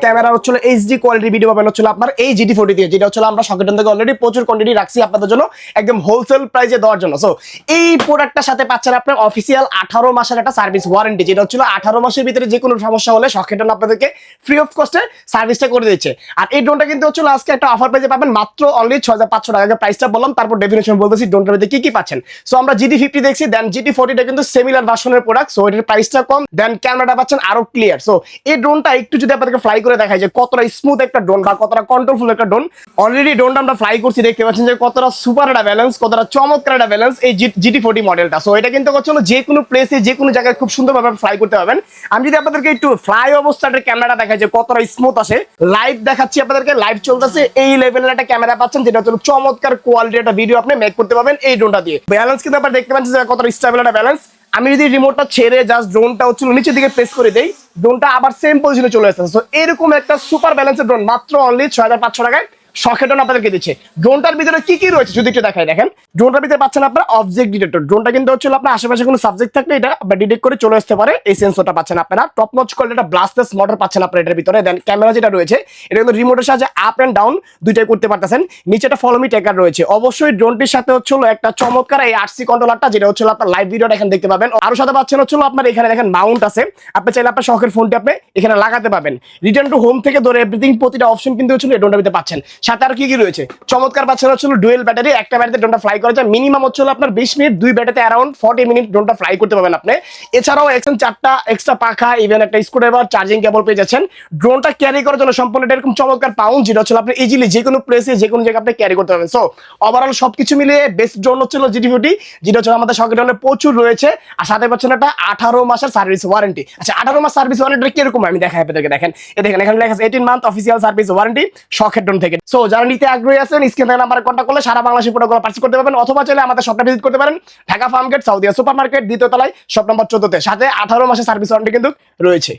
Camera হচ্ছে HD quality video পাবেন হচ্ছে আপনার এই GT40 দিয়ে, যেটা হচ্ছে আমরা সকেট থেকে অলরেডি প্রচুর কোয়ান্টিটি রাখছি আপনাদের জন্য একদম হোলসেল প্রাইসে দেওয়ার জন্য। সো এই প্রোডাক্টটার সাথে পাচ্ছেন আপনার অফিসিয়াল 18 মাসের একটা সার্ভিস ওয়ারেন্টি, যেটা হচ্ছিল 18 মাসের ভিতরে যে কোনো সমস্যা হলে সকেট আপনাদেরকে ফ্রি অফ কস্টে সার্ভিসটা করে দিচ্ছে। আর এই ড্রোনটা কিন্তু হচ্ছে আজকে একটা অফার প্রাইসে পাবেন মাত্র অনলি 6500 টাকা। প্রাইসটা বললাম, তারপর ডেফিনেশন বলতেছি ড্রোনটার মধ্যে কি কি পাচ্ছেন। সো আমরা GT50 দেখছি, দেন GT40টা কিন্তু সিমিলার ভার্সনের প্রোডাক্ট, সো এটার প্রাইসটা কম, দেন ক্যামেরাটা পাচ্ছেন আরো ক্লিয়ার। সো এই ড্রোনটা একটু যদি আপনাদেরকে ফ্লাই করে দেখায় যে কতটা স্মুথ একটা ড্রোন বা কতটা কন্ট্রোলফুল একটা ড্রোন। অলরেডি ড্রোনটা আমরা ফ্লাই করছি, দেখতে পাচ্ছেন যে কতটা সুপার একটা ব্যালেন্স, কতটা চমৎকার একটা ব্যালেন্স এই GT40 মডেলটা। সো এটা কিন্তু হচ্ছে যে কোনো প্লেসে যে কোনো জায়গায় খুব সুন্দরভাবে ফ্লাই করতে পারবেন। আমি যদি আপনাদেরকে একটু ফ্লাই অবস্থাটার ক্যামেরাটা দেখাই যে কতটা স্মুথ আসে, লাইভ দেখাচ্ছি আপনাদেরকে, লাইভ চলতেছে, এই লেভেলের একটা ক্যামেরা পাচ্ছেন, যেটা হচ্ছে চমৎকার কোয়ালিটির একটা ভিডিও আপনি মেক করতে পারবেন এই ড্রোনটা দিয়ে। ব্যালেন্স কিন্তু আপনারা দেখতে পাচ্ছেন যে কতটা স্টেবল একটা ব্যালেন্স। আমি যদি রিমোটটা ছেড়ে জাস্ট ড্রোনটা হচ্ছে নিচের দিকে প্রেস করে দেই, ড্রোনটা আবার সেম পজিশনে চলে আসছে। সো এরকম একটা সুপার ব্যালেন্সের ড্রোন মাত্র অনলি 6500 টাকায় সকেট আপনাদেরকে দিচ্ছে। ড্রোনটার ভিতরে কি কি রয়েছে যদি একটু দেখাই, দেখেন ড্রোনটার ভিতরে পাচ্ছেন আপনারা অবজেক্ট ডিটেক্টর। ড্রোনটা কিন্তু হচ্ছে আপনার আশেপাশে কোনো সাবজেক্ট থাকলে এটা ডিটেক্ট করে চলে আসতে পারে, এই সেন্সরটা পাচ্ছেন আপনারা। টপ নচ কোয়ালিটি একটা ব্লাস্টলেস মোটর পাচ্ছেন আপনারা এটার ভিতরে। দেন ক্যামেরা যেটা রয়েছে এটা কিন্তু রিমোটের সাহায্যে আপ এন্ড ডাউন দুইটাই করতে পারতেছেন। নিচে একটা ফলো মি ট্র্যাকার রয়েছে। অবশ্যই ড্রোনটির সাথে হচ্ছে একটা চমৎকার এই RC কন্ট্রোলারটা, যেটা হচ্ছে আপনার লাইভ ভিডিওটা এখানে দেখতে পাবেন। আরো সাথে পাচ্ছেন হচ্ছে আপনার এখানে দেখেন মাউন্ট আছে, আপনি চাইলে আপনার শখের ফোনটি আপনি এখানে লাগাতে পারবেন। রিটার্ন টু হোম থেকে ধরে এভরিথিং প্রতিটা অপশন কিন্তু হচ্ছে এই ড্রোনটার ভিতরে পাচ্ছেন। সাথে আর কি কি রয়েছে চমৎকার পাচ্ছেন হচ্ছে ডুয়েল ব্যাটারি, একটা ব্যাটারিতে ড্রোনটা ফ্লাই করা যায় মিনিমাম হচ্ছে আপনার 20 মিনিট, দুই ব্যাটারিতে অ্যারাউন্ড 40 মিনিট ড্রোনটা ফ্লাই করতে পারবেন আপনি। এছাড়াও চারটা এক্সট্রা পাখা, ইভেন একটা স্ক্রুড্রাইভার, চার্জিং কেবল পেয়ে যাচ্ছেন। ড্রোনটা ক্যারি করার জন্য সম্পূর্ণ এরকম চমৎকার পাউন্ড, যেটা হচ্ছে আপনি ইজিলি যে কোনো প্লেসে যে কোনো জায়গায় আপনি ক্যারি করতে পারবেন। সো ওভারঅল সবকিছু মিলিয়ে বেস্ট ড্রোন হচ্ছিল GT40, যেটা হচ্ছে আমাদের সকেট ড্রোনে প্রচুর রয়েছে। আর সাথে পাচ্ছেন একটা 18 মাসের সার্ভিস ওয়ারেন্টি। আচ্ছা 18 মাস সার্ভিস ওয়ারেন্টি কিরকম আমি দেখাই আপনাদেরকে, দেখেন দেখেন এখানে লেখা আছে 18 month official service warranty socket drone থেকে। সো যারা নিতে আগ্রহী আছেন স্ক্রিনে থাকা নাম্বারে কন্টাক্ট করলে সারা বাংলাদেশে প্রোডাক্টগুলো পারচেজ করতে পারবেন, অথবা চাইলে আমাদের শপটা ভিজিট করতে পারেন, Dhaka Farmgate Saudia super market দ্বিতীয় তলায় শপ নম্বর 14 তে। সাথে 18 মাসের সার্ভিস ওয়ারেন্টি কিন্তু রয়েছে।